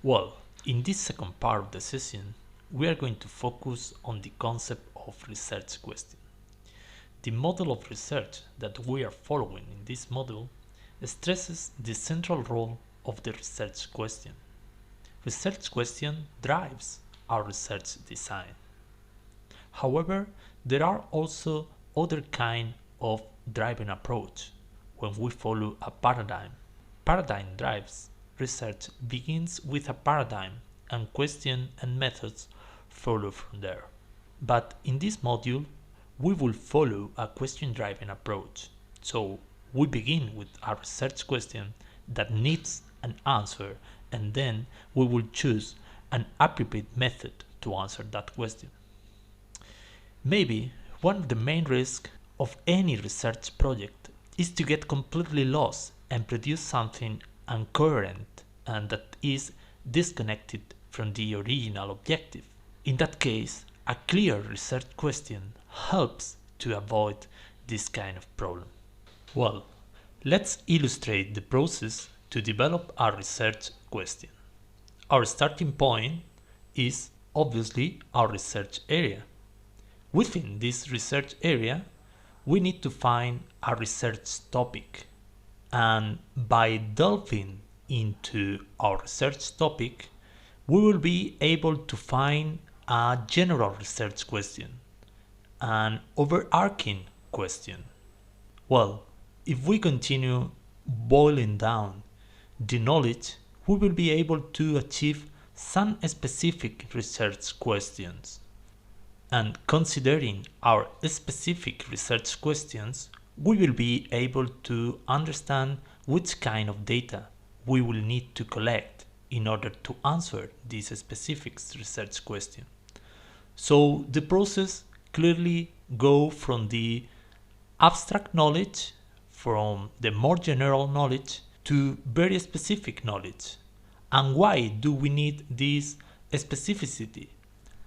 Well, in this second part of the session, we are going to focus on the concept of research question. The model of research that we are following in this module stresses the central role of the research question. Research question drives our research design. However, there are also other kind of driving approach when we follow a paradigm. Paradigm drives research begins with a paradigm and question and methods follow from there. But in this module, we will follow a question-driven approach. So we begin with a research question that needs an answer, and then we will choose an appropriate method to answer that question. Maybe one of the main risks of any research project is to get completely lost and produce something incoherent and that is disconnected from the original objective. In that case, a clear research question helps to avoid this kind of problem. Well, let's illustrate the process to develop a research question. Our starting point is obviously our research area. Within this research area, we need to find a research topic. And by delving into our research topic, we will be able to find a general research question, an overarching question. Well, if we continue boiling down the knowledge, we will be able to achieve some specific research questions. And considering our specific research questions, we will be able to understand which kind of data we will need to collect in order to answer this specific research question. So the process clearly goes from the abstract knowledge, from the more general knowledge, to very specific knowledge. And why do we need this specificity?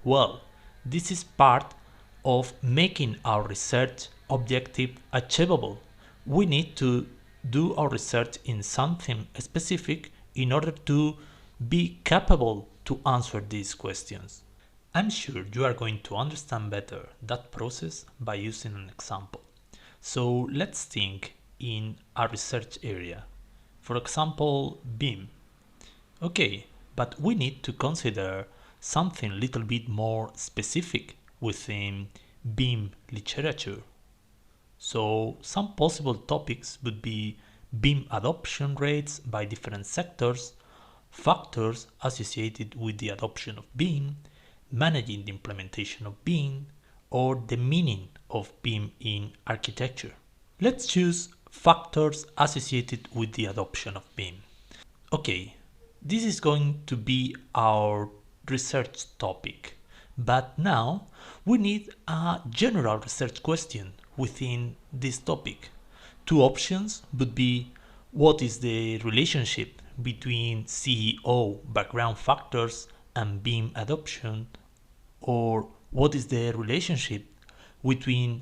Well, this is part of making our research objective achievable. We need to do our research in something specific in order to be capable to answer these questions. I'm sure you are going to understand better that process by using an example. So let's think in a research area. For example, BIM. Okay, but we need to consider something a little bit more specific within BIM literature. So some possible topics would be BIM adoption rates by different sectors, factors associated with the adoption of BIM, managing the implementation of BIM, or the meaning of BIM in architecture. Let's choose factors associated with the adoption of BIM. Okay, this is going to be our research topic, but now we need a general research question within this topic. Two options would be: what is the relationship between CEO background factors and BIM adoption, or what is the relationship between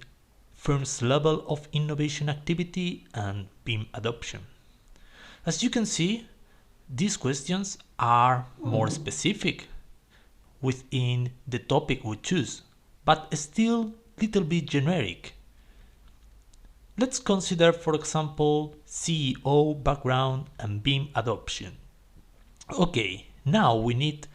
firm's level of innovation activity and BIM adoption. As you can see, these questions are more specific within the topic we choose, but still little bit generic. Let's consider, for example, CEO background and BIM adoption. Okay, now we need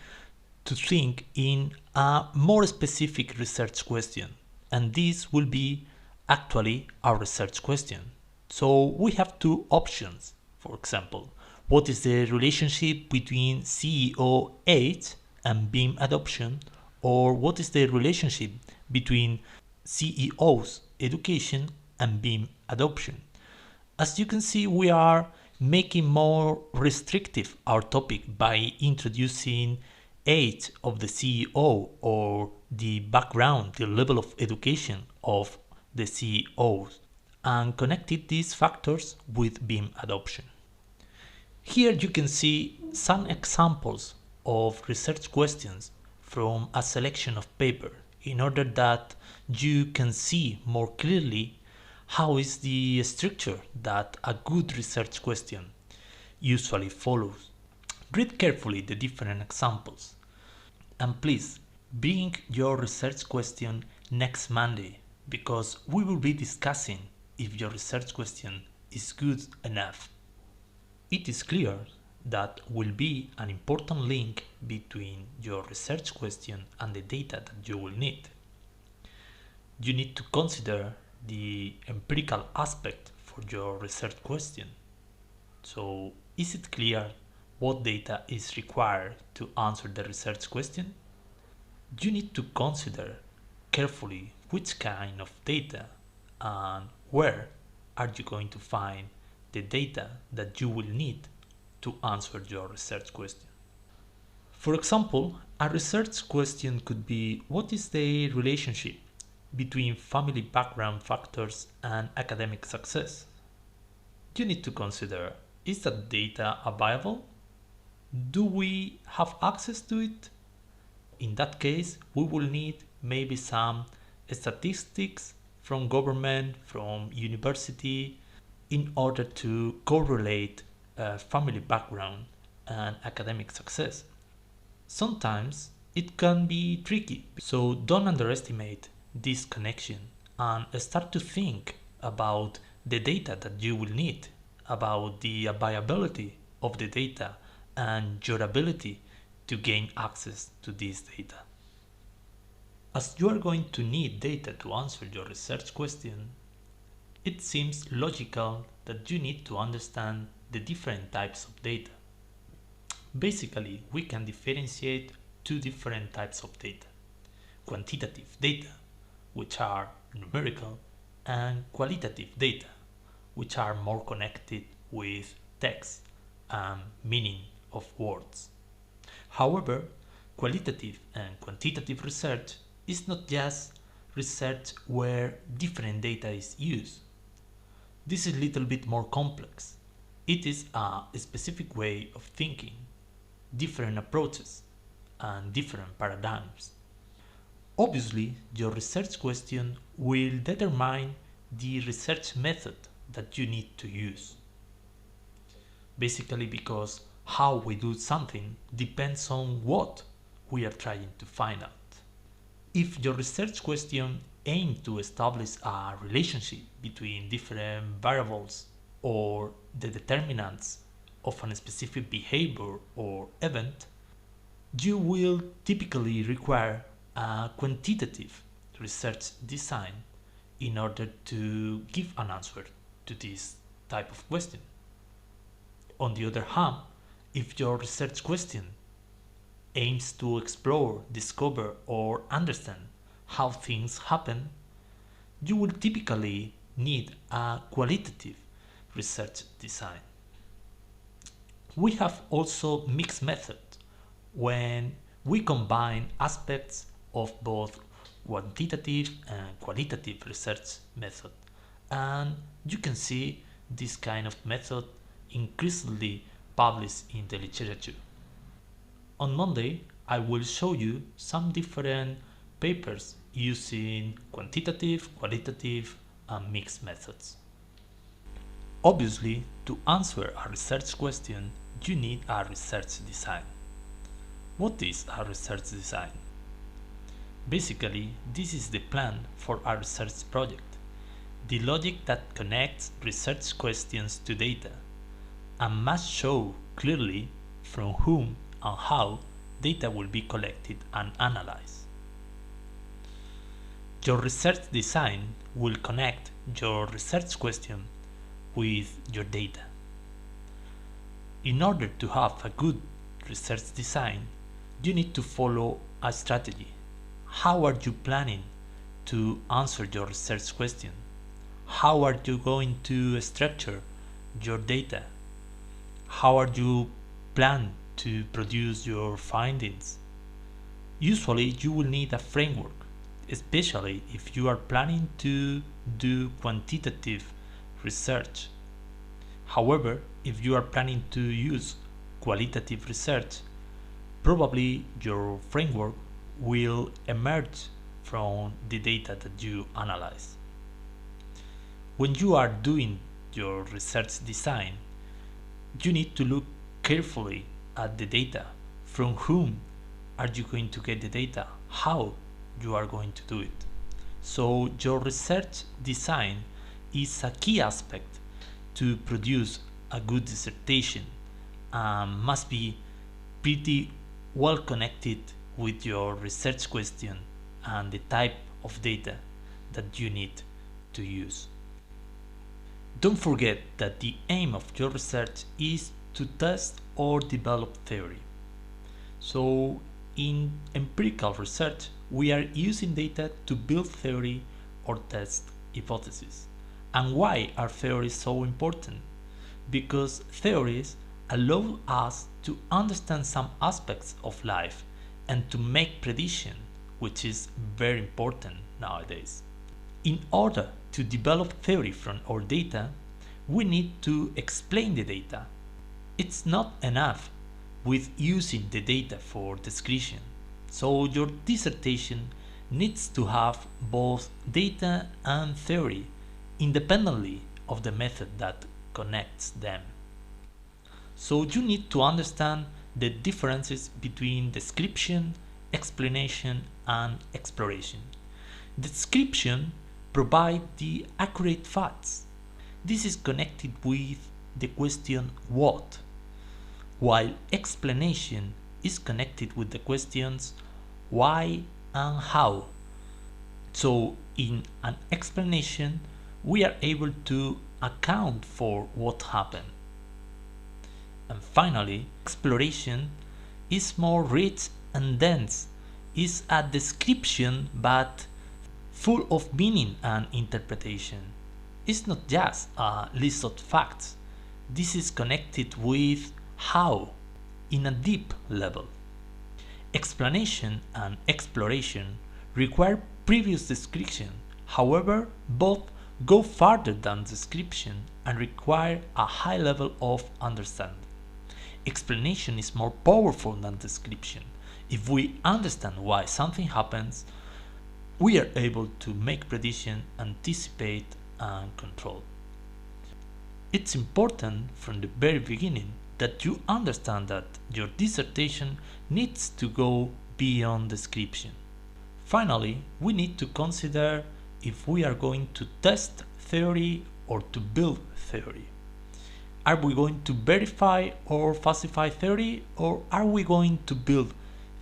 to think in a more specific research question, and this will be actually our research question. So we have two options. For example, what is the relationship between CEO age and BIM adoption, or what is the relationship between CEO's education and BIM adoption? As you can see, we are making more restrictive our topic by introducing age of the CEO or the background, the level of education of the CEOs, and connected these factors with BIM adoption. Here you can see some examples of research questions from a selection of paper in order that you can see more clearly how is the structure that a good research question usually follows. Read carefully the different examples, and please bring your research question next Monday, because we will be discussing if your research question is good enough. It is clear that will be an important link between your research question and the data that you will need. You need to consider the empirical aspect for your research question. So, is it clear what data is required to answer the research question? You need to consider carefully which kind of data and where are you going to find the data that you will need to answer your research question. For example, a research question could be, what is the relationship between family background factors and academic success? You need to consider, is that data available? Do we have access to it? In that case, we will need maybe some statistics from government, from university, in order to correlate family background and academic success. Sometimes it can be tricky, so don't underestimate this connection and start to think about the data that you will need, about the availability of the data and your ability to gain access to this data. As you are going to need data to answer your research question, it seems logical that you need to understand the different types of data. Basically, we can differentiate two different types of data: quantitative data, which are numerical, and qualitative data, which are more connected with text and meaning of words. However, qualitative and quantitative research is not just research where different data is used. This is a little bit more complex. It is a specific way of thinking, different approaches, and different paradigms. Obviously, your research question will determine the research method that you need to use. Basically, because how we do something depends on what we are trying to find out. If your research question aims to establish a relationship between different variables or the determinants of a specific behavior or event, you will typically require a quantitative research design in order to give an answer to this type of question. On the other hand, if your research question aims to explore, discover, or understand how things happen, you will typically need a qualitative research design. We have also mixed methods when we combine aspects of both quantitative and qualitative research method, and you can see this kind of method increasingly published in the literature. On Monday, I will show you some different papers using quantitative, qualitative, and mixed methods. Obviously, to answer a research question, you need a research design. What is a research design? Basically, this is the plan for a research project, the logic that connects research questions to data, and must show clearly from whom and how data will be collected and analyzed. Your research design will connect your research question with your data. In order to have a good research design, you need to follow a strategy. How are you planning to answer your research question? How are you going to structure your data? How are you plan to produce your findings? Usually you will need a framework, especially if you are planning to do quantitative research. However, if you are planning to use qualitative research, probably your framework will emerge from the data that you analyze. When you are doing your research design, you need to look carefully at the data, from whom are you going to get the data, how you are going to do it. So your research design is a key aspect to produce a good dissertation and must be pretty well connected with your research question and the type of data that you need to use. Don't forget that the aim of your research is to test or develop theory. So in empirical research, we are using data to build theory or test hypotheses. And why are theories so important? Because theories allow us to understand some aspects of life and to make prediction, which is very important nowadays. In order to develop theory from our data, we need to explain the data. It's not enough with using the data for description. So your dissertation needs to have both data and theory independently of the method that connects them. So you need to understand the differences between description, explanation, and exploration. Description provides the accurate facts. This is connected with the question what, while explanation is connected with the questions why and how. So in an explanation, we are able to account for what happened. And finally, exploration is more rich and dense. It's a description but full of meaning and interpretation. It's not just a list of facts. This is connected with how in a deep level. Explanation and exploration require previous description. However, both go farther than description and require a high level of understanding. Explanation is more powerful than description. If we understand why something happens, we are able to make prediction, anticipate, and control. It's important from the very beginning that you understand that your dissertation needs to go beyond description. Finally, we need to consider if we are going to test theory or to build theory. Are we going to verify or falsify theory, or are we going to build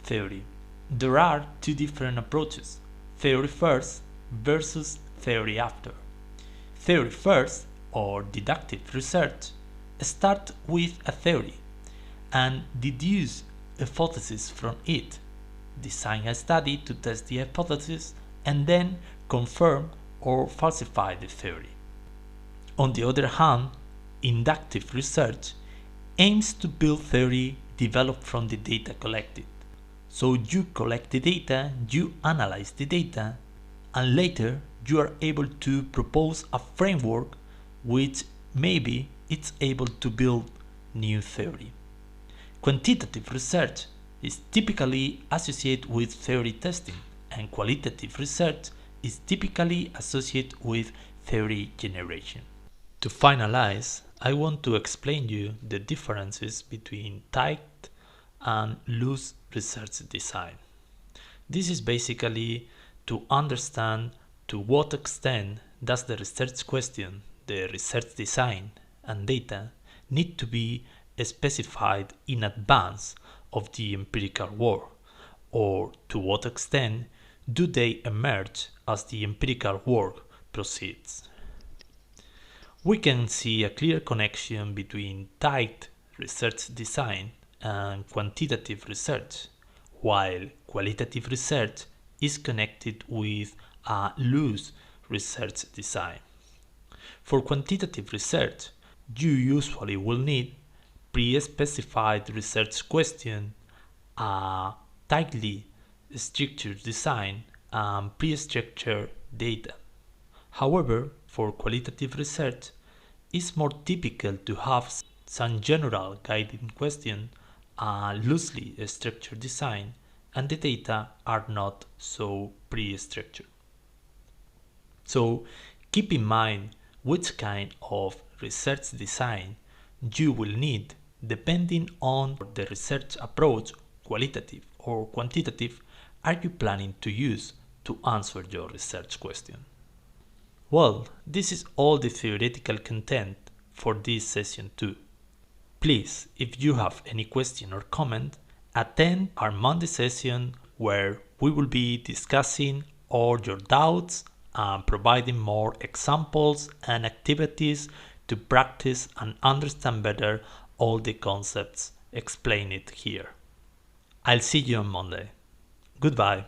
theory? There are two different approaches: theory first versus theory after. Theory first, or deductive research, start with a theory and deduce hypotheses from it, design a study to test the hypothesis, and then confirm or falsify the theory. On the other hand, inductive research aims to build theory developed from the data collected. So you collect the data, you analyze the data, and later you are able to propose a framework which maybe it's able to build new theory. Quantitative research is typically associated with theory testing, and qualitative research is typically associated with theory generation. To finalize, I want to explain you the differences between tight and loose research design. This is basically to understand to what extent does the research question, the research design, and data need to be specified in advance of the empirical work, or to what extent do they emerge as the empirical work proceeds. We can see a clear connection between tight research design and quantitative research, while qualitative research is connected with a loose research design. For quantitative research, you usually will need pre-specified research question, a tightly structured design, and pre-structured data. However, for qualitative research, it's more typical to have some general guiding question, a loosely structured design, and the data are not so pre-structured. So keep in mind which kind of research design you will need Depending on the research approach, qualitative or quantitative, are you planning to use to answer your research question? Well, this is all the theoretical content for this session 2. Please, if you have any question or comment, attend our Monday session where we will be discussing all your doubts and providing more examples and activities to practice and understand better all the concepts explained here. I'll see you on Monday. Goodbye.